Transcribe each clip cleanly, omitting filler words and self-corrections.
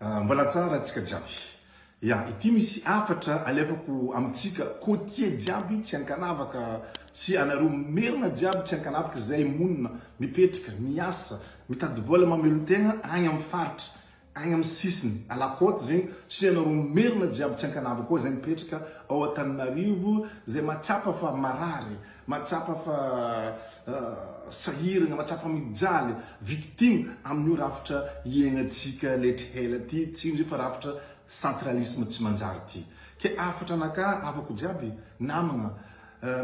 Mbola tsara antsika jiaby. Ya, ity misy afatra alefako amintsika côtier jiaby tsy ankanavaka sy anareo merina jiaby tsy ankanavaka zay monina mipetraka miasa mitady vola mamelon-tegna agny amin'ny faritra agny amin'ny sisiny alakoty zegny sy anareo merina jiaby tsy ankanavaka koa zay mipetraka ao Antananarivo zay matsapa fa marary matsapa fa sahirana matsapa mijaly victime amin'io rafitra iaignatsika letrahela ty tsy indray fa rafitra centralisme tsy manjary ty ke afatra anaka avako jiaby namagna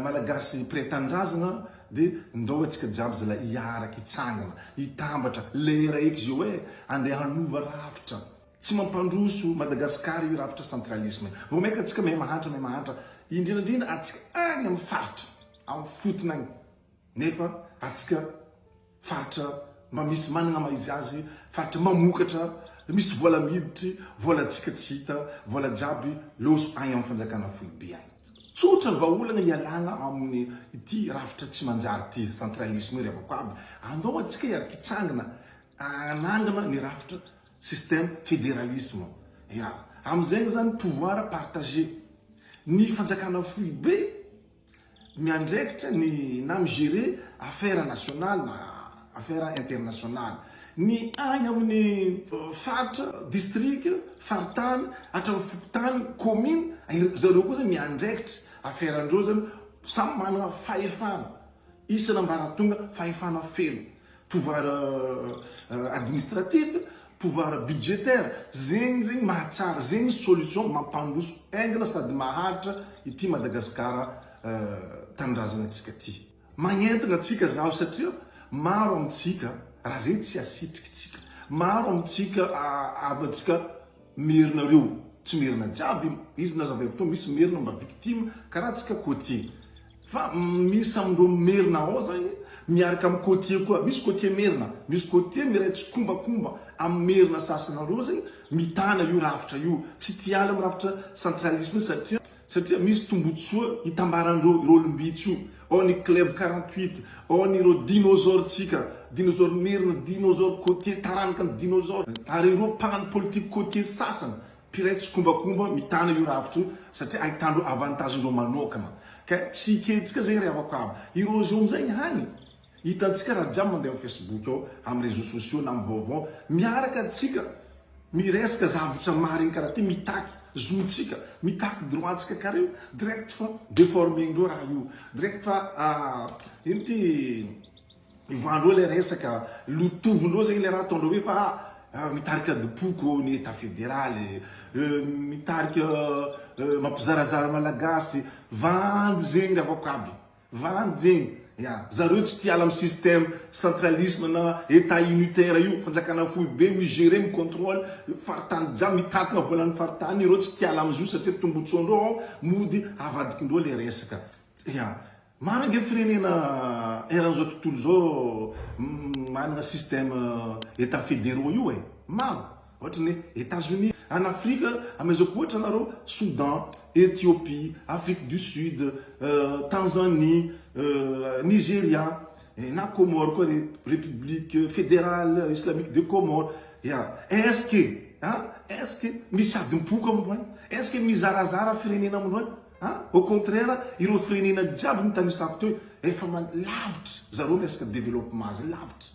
malagasy pretan-drazana de ndao atsika jiaby zala iaraka itsangana itambatra lera eky zio andeha hanova rafitra tsy mampandroso Madagasikara io rafitra centralisme vao maika atsika mahay mahantra indrindrandrindra atsika agny amin'ny faritra amin'ny fotona agny nefa atsika faritra mba misy manana maizy azy faritra mamokatra misy vola miditry vola atsika tsy hita vola jiaby loso agny amin'ny fanjakana foibe agny tsotra vaolagna ialagna amin'ny ity rafitra tsy manjary ty centralisme revako aby andao atsika iaraka itsangana anangana ny rafitra système fédéralisme ya amizegny zany pouvoir partagé ny fanjakana foibe miandraikitra ny na migérer affaire nationale na affaire internationale ny agny amin'ny faritra district faritany hatramin'ny fokotany commune zareo koa zany miandraikitra affaire andreo zany samy manana fahefana isana ambaratonga fahefana feno pouvoir administratif pouvoir budgétaire zegny mahatsara zegny solution mampandroso aingana sady maharitra ity Madagasikara tanindrazana atsika ty magnentana atsika zaho satria maro amitsika raha zegny tsy asitrikitsika maro amitsika avatsika merinareo tsy merina jiaby izy nazavaiko misy merina mba victime karaha atsika côtier fa misy amindreo merina ao zany miaraka amin'ny côtier koa misy côtier merina misy côtier miraitsy kombakomba amin'ny merina sasanareo zany mitana io rafitra io tsy tiala amin'ny rafitra centralisme satria misy tombotsoa hitambarandreo ireo olombitsy io ao ny club 48 ao ny ireo dinosaure tsika dinosaure merina dinosaure côtier taranaka ny dinosaure ary ireo mpagnano politique côtier sasana piraitsy kombakomba mitana io rafitra io satria ahitandreo avantage ndreo manokana ka tsy iketsika zay revako aby ireo zio amizay hagny hitantsika raha jiaby mandeha amin'ny Facebook ao amin'ny réseaux sociaux na amin'ny vaovao miaraka atsika miresaka zavatra marigny karaha ty mitaky zontsika mitaky droitsika karaha io direct fa déformé ndreo raha io direct fa ino ty ivandreo le resaka lotovindreo zegny le raha ataondreo hoe fa mitarika dipoko ny état fédéral mitarika mampizarazara malagasy vandy zegny revako aby vandy zegny ya zareo tsy tiala amin'ny système centralisme na état unitaire io fanjakana foibe migérer micontrôle faritany jiaby mitatana volan'ny faritany ireo tsy tiala amizio satria tombotsoandreo ao mody avadikindreo le resaka ya maro nge firenena eran'izao tontolo zao manana système état fédéraux io maro ohatra ny États-Unis en Afrique amezao koa ohatra nareo Soudan Éthiopie Afrique du Sud Tanzanie Nigeria na Comores koa République fédérale islamique de Comores ya est-ce que misy adim-poko amindreo est-ce que mizarazara firenena amindreo au contraire ireo firenena jiaby nitanisako teo efa lavitra zareo resaka développement azy lavitra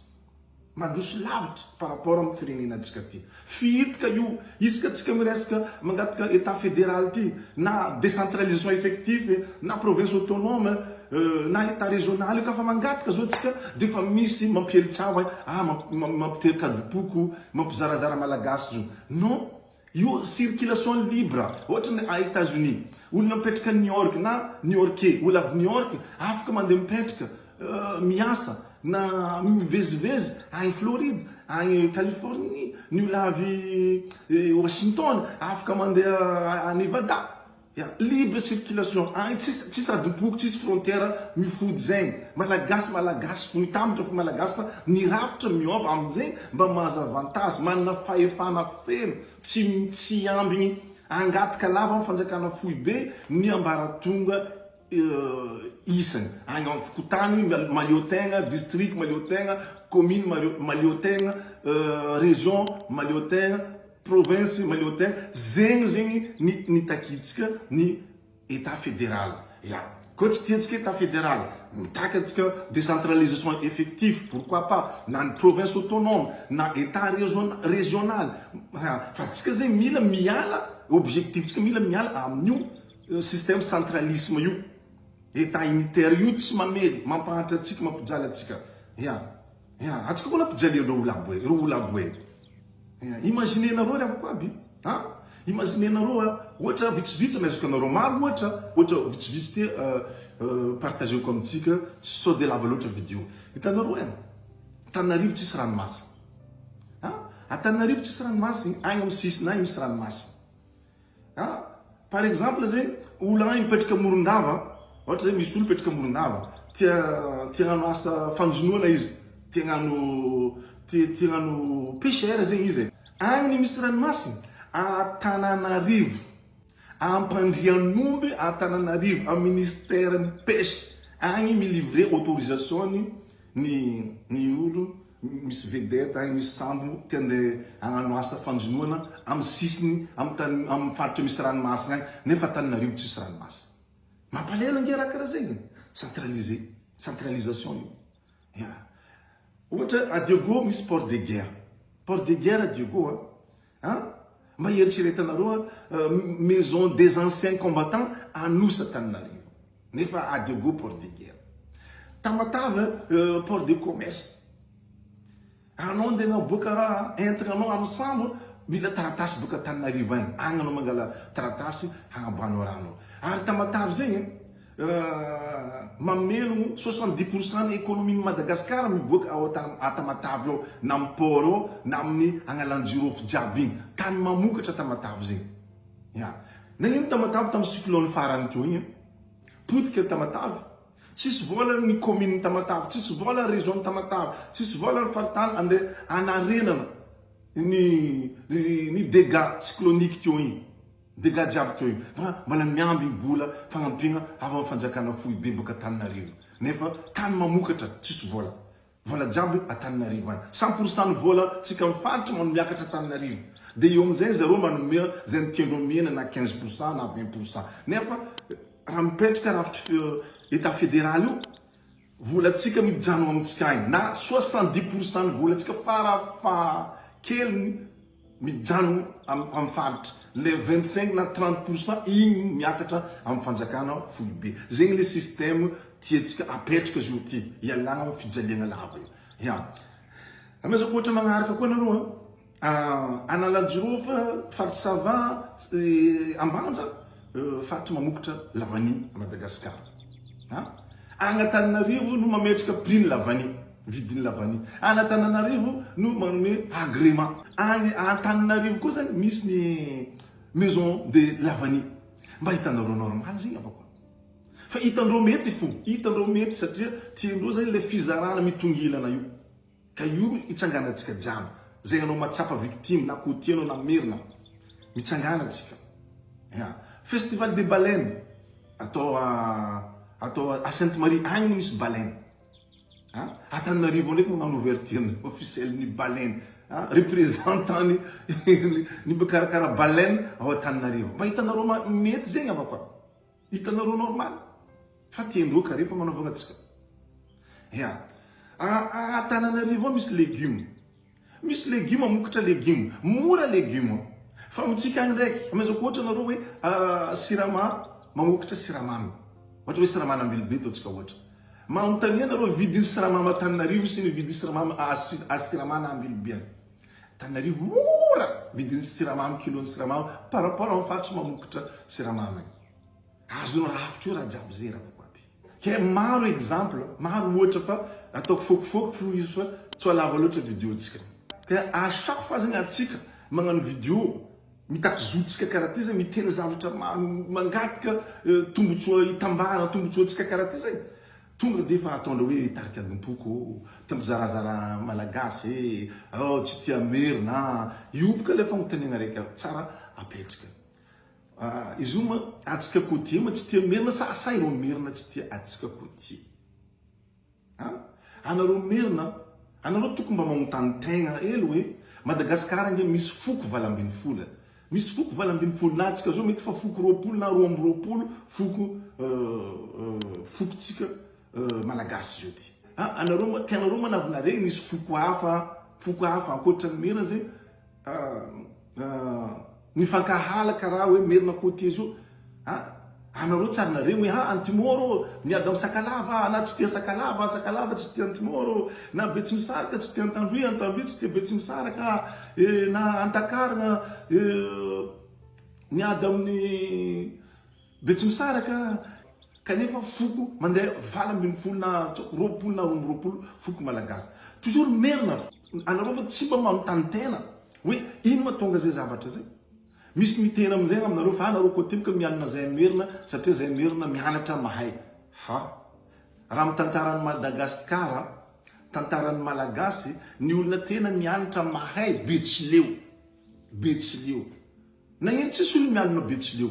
mandroso lavitra par rapport amin'ny firenena atsika ty fihitika io isaka atsika miresaka mangataka état fédéral ty na décentralisation effective na province autonome na état régional io ka fa mangataka zao atsika de fa misy mampielitsava mampiterika adipoko mampizarazara malagasy zio non io circulation libre ohatra ny a États-Unis olona mipetraka New York na New Yorkais olo avy New York afaka mandeha mipetraka miasa na mivezivezy agny Floride agny Californie ny olona avy Washington afaka mandeha a Nevada ya libre circulation agny tsisy adipoko tsisy frontière mifody zegny malagasy mitambatra fo malagasy fa ny rafitra miova amizegny mba mahazo avantage manana fahefana feno tsy ambigny angatika lava amin'ny fanjakana foibe ny ambaratonga isany agny amin'ny fokotany maliotegna district maliotegna commune maliotegna région maliotegna province maleo-tegna zegny ny takitsika ny état fédéral. Koa tsy tiantsika état fédéral, mitaka antsika décentralisation effective, pourquoi pas, na ny province autonome, na état régional. Fa tsika zegny mila miala, objectiftsika mila miala amin'io système centralisme io. État unitaire io tsy mamely, mampahatra atsika, mampijaly atsika. Atsika koa nampijaly ireo olo aboe. Imaginenareo ravako aby. Imaginenareo ohatra vitsivitsy maizaka anareo maro ohatra vitsivitsy ty partageko amintsika sao de lava loatra vidéo. Hitanareo Antananarivo tsisy ranomasina. Antananarivo tsisy ranomasina, agny amin'ny sisiny agny misy ranomasina. Par exemple zegny olo agny mipetraka Morondava, ohatra zegny misy olo mipetraka Morondava, tia hagnano asa fanjonoana izy, tia hagnano pêcheur zegny izy. Agny misy ranomasina. Antananarivo, Ampandrianomby, Antananarivo, a ministère ny pêche, agny milivrer autorisation ny olo misy vedette, agny misy sambo tiande hagnano asa fanjonoana amin'ny sisiny amin'ny faritra misy ranomasina agny, nefa Antananarivo tsisy ranomasina. Mampalahelo nge raha karaha zegny, centralisation io. Ohatra à Diego misy port de guerre. Port de guerre à Diego, mba eritreretanareo maison des anciens combattants Anosy Antananarivo. Nefa à Diego port de guerre. Tamatave port de commerce. Anao ndeha boka entranao amin'ny sambo, mila taratasy boka Antananarivo agny. Agny anao mangala taratasy hagnabanao rano. Ary Tamatave zegny mamelogno 70% ny économie Madagascar mivoaka ao Tamatave ao, na amin'ny port ao, na amin'ny agnalan-jirofo jiaby igny. Tany mamokatra Tamatave zegny. Nagnino Tamatave tamin'ny cyclone farany teo igny? Potika Tamatave. Tsisy vola ny commune Tamatave, tsisy vola région Tamatave, tsisy vola ny faritany andeha anarenana ny dégâts cycloniques teo igny. Dégâts jiaby teo igny. Mbala miamby vola fagnampiana avy amin'ny fanjakana Foibe boka Antananarivo. Nefa tany mamokatra tsisy vola. Vola jiaby Antananarivo agny. 100% ny vola tsika mifaritra miakatra Antananarivo. De eo amin'izay zareo manome zay ny tiandreo mena na 15% na 20%. Nefa raha mipetraka rafitra état fédéral io, volatsika mijano amintsika agny, na 70% ny volatsika farafahakeliny mijano amin'ny faritra. Le 25 na 30% igny miakatra amin'ny fanjakana Foibe. Zegny le système tiatsika apetraka izy io ty, ialagna amin'ny fijaliagna lava io. Amezako ohatra magnaraka koa nareo Analanjirofo, faritra Sava, Ambanja, faritra mamokatra lavany à Madagascar. Agny Antananarivo no mametraka prix ny lavany, vidiny lavany. Agny Antananarivo no manome agrément. Agny Antananarivo koa zany misy ny maison de lavany. Mba hitanareo normal zegny avako. Fa hitandreo mety fo, hitandreo mety satria tiandreo zany le fizarana mitongilana io. Ka io itsanganatsika jiaby. Zay anao matsapa victime na kotianao na merina. Mitsanganatsika. Festival des baleines atao à Sainte-Marie, agny misy baleine. Antananarivo ndraiky magnano ouverture officielle ny baleine. Représentant ny bakarakara baleine ao Antananarivo. Mba hitanareo mety zegny avako. Hitanareo normal. Fa tiandreo karefa manaovana atsika. Antananarivo misy légumes. Misy légumes mamokatra légumes. Mora légumes. Fa amintsika agny ndraiky, amezako ohatra nareo hoe sirama mamokatra siramamy. Ohatra hoe siramamy ambilobe ataontsika ohatra. Manontania nareo vidin'ny siramamy Antananarivo sy ny vidin'ny siramamy siramamy ambilobe agny. Antananarivo mora vidin'ny siramamy kilon'ny siramamy par rapport amin'ny faritra mamokatra siramamy. Azonao rafitra io raha jiaby zay raha aby. Ke maro exemple, maro ohatra fa ataoko fokofoko fo izy fa tsy lava loatra vidéotsika. Ka à chaque fois zegny atsika magnano vidéo mitako zotsika karaha ty zegny miteny zavatra maro mangatika tombotsoa hitambara tombotsoatsika karaha ty zegny. Tonga defa ataondreo hoe tarika adim-poko, tambizarazara malagasy, tsy tia merina. Io boka le fagnontaniana raiky tsara apetraka. Izy io ma atsika kotie ma tsy tia merina sa ireo merina tsy tia atsika kotie. Anareo merina, anareo tokony mba magnontany tegna elo hoe Madagasikara nge misy foko 20 misy foko 20 na atsika zao mety fa foko 20 na 20 foko fokotsika malagasy zao ty anareo manavinareo nisy foko hafa ankoatran'ny merina zay mifankahalaka raha hoe merina côté zao anareo tsarinareo hoe antimoro miady amin'ny sakalava na tsy tia sakalava tsy tia antimoro na betsimisaraka tsy tia antandroy tsy tia betsimisaraka na antakarana miady amin'ny betsimisaraka kanefa foko mandeha 20 na 20 na 20 foko malagasy toujours merina anareo fa tsy mba manontany tena hoe ino mahatonga zay zavatra zay misy mitena amizay aminareo fa anareo côté mianana zay merina satria zay merina mianatra mahay raha mitantaran'ny Madagasikara tantaran'ny malagasy ny olona tena mianatra mahay Betsileo nagnino tsisy olo mianana Betsileo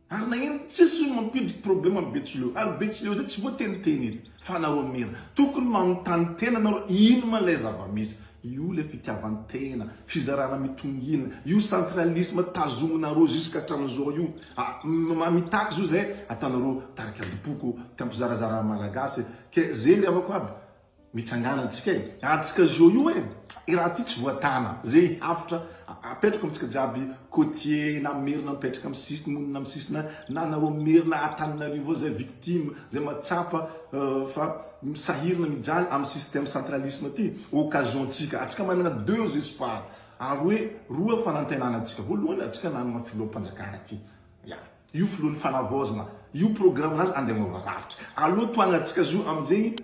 ary nagnino tsisy olo mampidriky problème amin'ny Betsileo ary Betsileo zay tsy voateniteny edy fa anareo merina tokony manontany tena anareo ino ma lay zava-misy io le fitiavan-tena fizarana mitongina io centralisme tazominareo jusqu'à hatramin'izao io mitaky zao zay ataonareo tarika dipoko tampizarazara malagasy ke zay avako aby mitsangana atsika zao io raha ty tsy voatana zay hafitra apetraka amitsika jiaby côtier na merina mipetraka amin'ny sisiny monina amin'ny sisina na nareo merina Antananarivo zay victime zay matsapa fa sahirina mijaly amin'ny système centralisme ty occasion-tsika atsika manana 2 espoir ary hoe roa fanantenanatsika voalohany atsika nanana filoham-panjakana ty io filohan'ny fanavozana io programme nazy andeha mavarafitra aloha toagnatsika zo amizay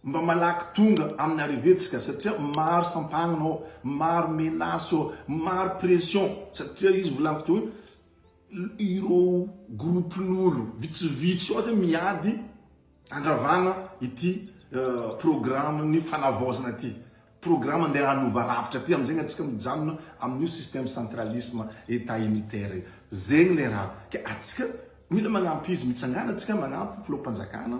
mba malaky tonga amin'ny arrivétsika satria maro sampagnanao maro menace maro pression satria izy volaniko hoe ireo groupen'olo vitsivitsy ao zay miady andravagna ity programme ny fanavozana ty programme andeha hanova rafitra ty amizay atsika mijanona amin'io système centralisme état unitaire zegny le raha ke atsika mila magnampy izy mitsangana atsika magnampy filoham-panjakana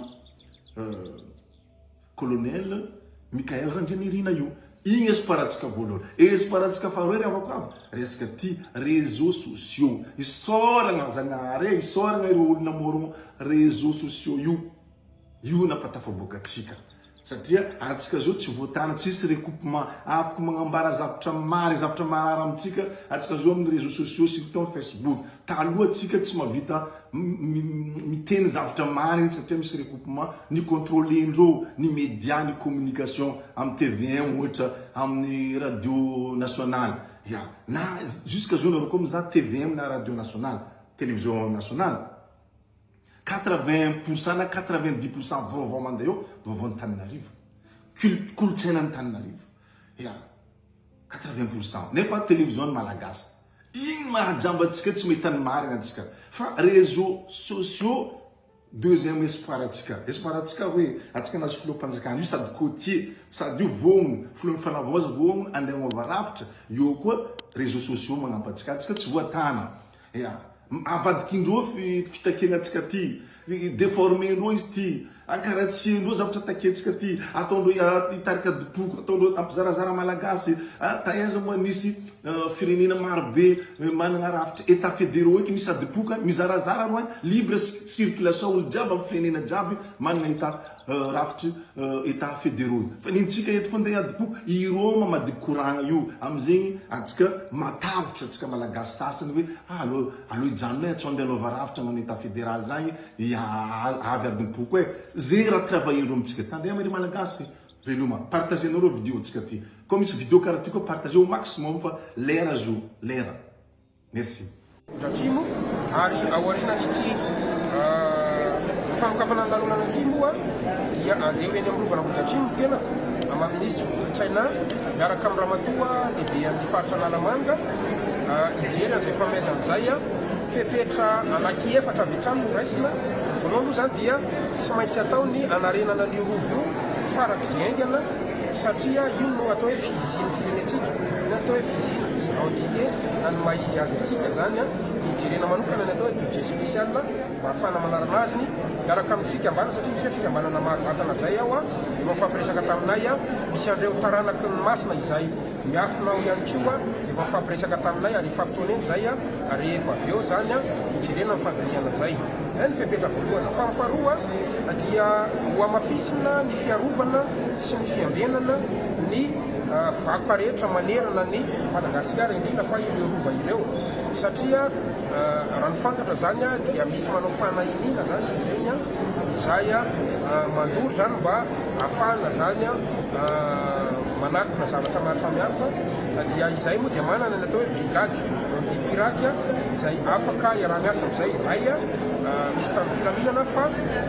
colonel Mikael Randrianirina io igny espoiratsika voalohany espoiratsika faharoa avako aby resaka ty réseaux sociaux isoragna zanare isoragna ireo olona morogno réseaux sociaux io napatafaboakatsika satria atsika zao tsy voatana tsisy recoupement afaka magnambara zavatra marary amitsika atsika zao amin'ny réseaux sociaux surtout Facebook taloha atsika tsy mavita miteny zavatra mariny satria misy recoupement ny contrôlendreo ny média ny communication amin'ny TV1 ohatra amin'ny radio nationale na jusqu'à zao nareo koa mizaha TV1 na radio nationale télévision nationale 80% na 90% vaovao mandeha eo vaovaon'ny Tananarivo kolotsainan'ny Tananarivo 80% nefa télévision malagasy igny mahajambatsika tsy mahitany marina atsika fa réseaux sociaux deuxième espoir atsika hoe atsika nazy filoham-panjakana io sady côtier sady io vognony filohan'ny fanavoza vognony andeha mavarafitra io koa réseaux sociaux magnampy atsika tsy voatana avadikindreo fitakena atsika ty déformendreo izy ty ankaratsiendreo zavatra taketsika ty ataondreo itarika dipoko ataondreo ampizarazara malagasy taiza moa nisy firenena marobe manana rafitra état fédéraux eky misy adipoka mizarazara roa libre circulation olo jiaby amin'ny firenena jiaby manana état rafitry état fédéraux fa nintsika eto fandeha adipoka ireo mamady koragna io amizegny atsika matavitra atsika malagasy sasany hoe alo ijanona tsy andeha anova rafitra amin'ny état fédéral zagny avy adipoka zegny raha travaillendreo amitsika tandeha mari malagasy veloma partagenareo vidéo atsika ty comme misy vidéo karaha ty koa partager au maximum fa lera zo lera merci Atsimo ary aorinan'ity famokafana lalonana ity moa dia andeha eny amin'ny rovana Atsimo tena amaministra kolotsaina miaraka amin'ny ramatoa lehibe amin'ny faritra Lalamanga ijery an'izay fanomezan'izay fepetra anaky 4 avy hatrany no raisina voalohany aloha zany dia tsy maintsy atao ny anarenana ny rovo io farak' izay aingana satria io no atao hoe fihiziny firenetsika io atao hoe fihiziny identité na ny maizy azy atsika zany ijerena manokana ny atao hoe budget spécial mba ahafahana manarana azy miaraka amin'ny fikambana satria misy hoe fikambanana maro vatana zay ao efa mifampiresaka taminay misy andreo taranaky ny masina izay miafinao ihany koa efa mifampiresaka taminay ary fampitoaneny zay rehefa avy eo zany ijerena mifandiniana zay ny fepetra voalohany fa mifaharoa dia ho amafisina ny fiarovana sy ny fiambenana ny vakoka rehetra manerana ny Madagasikara indrindra fa ireo rova ireo satria raha ny fantatra zany dia misy manao fanahiniana zany ireny izay mandory zany mba ahafahana zany manakona zavatra maro samihafa dia izay moa dia manana ny atao hoe brigady antipiraty izay afaka iarah-miasa amin'izay ray misy tany filaminana fa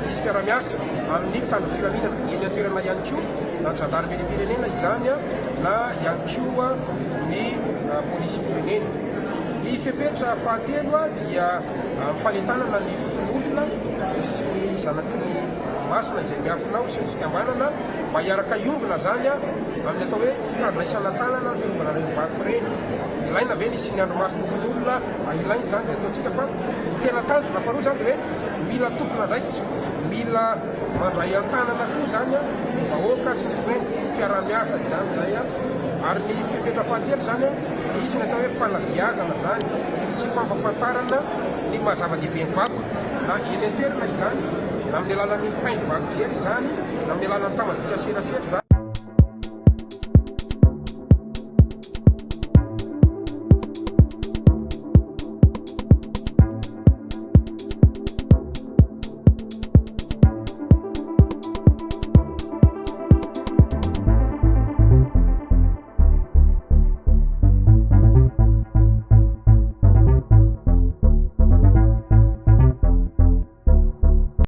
misy fiarah-miasa amin'ny tany filaminana eny an-toerana ihany koa na ny zandary mpirenena izany na ihany koa ny polisy pirenena. Ny fepetra fahatelo dia faletanana ny foton'olona sy zanaky ny masina izay miafinao sy ny fikambanana mba hiaraka iombona zany amin'ny atao hoe fandraisana tanana fiombana reny vaky reny. Ilaina ve nisy ny andro mason'olona ilainy zany dia ataontsika fa tena tanjona faharoa zany hoe mila tompona ndraikitsy mila mandray an-tanana koa zany ny vahoaka sy ny hoe fiarah-miasa zany zay ary ny fepetra fahatelo zany izy ny atao hoe fanabeazana zany sy fampafantarana ny mahazava-dehibe ny vakoka na eny an-toerana izany na amin'ny alalan'ny painy vaky jery zany na amin'ny alalan'ny tamaditra serasera zany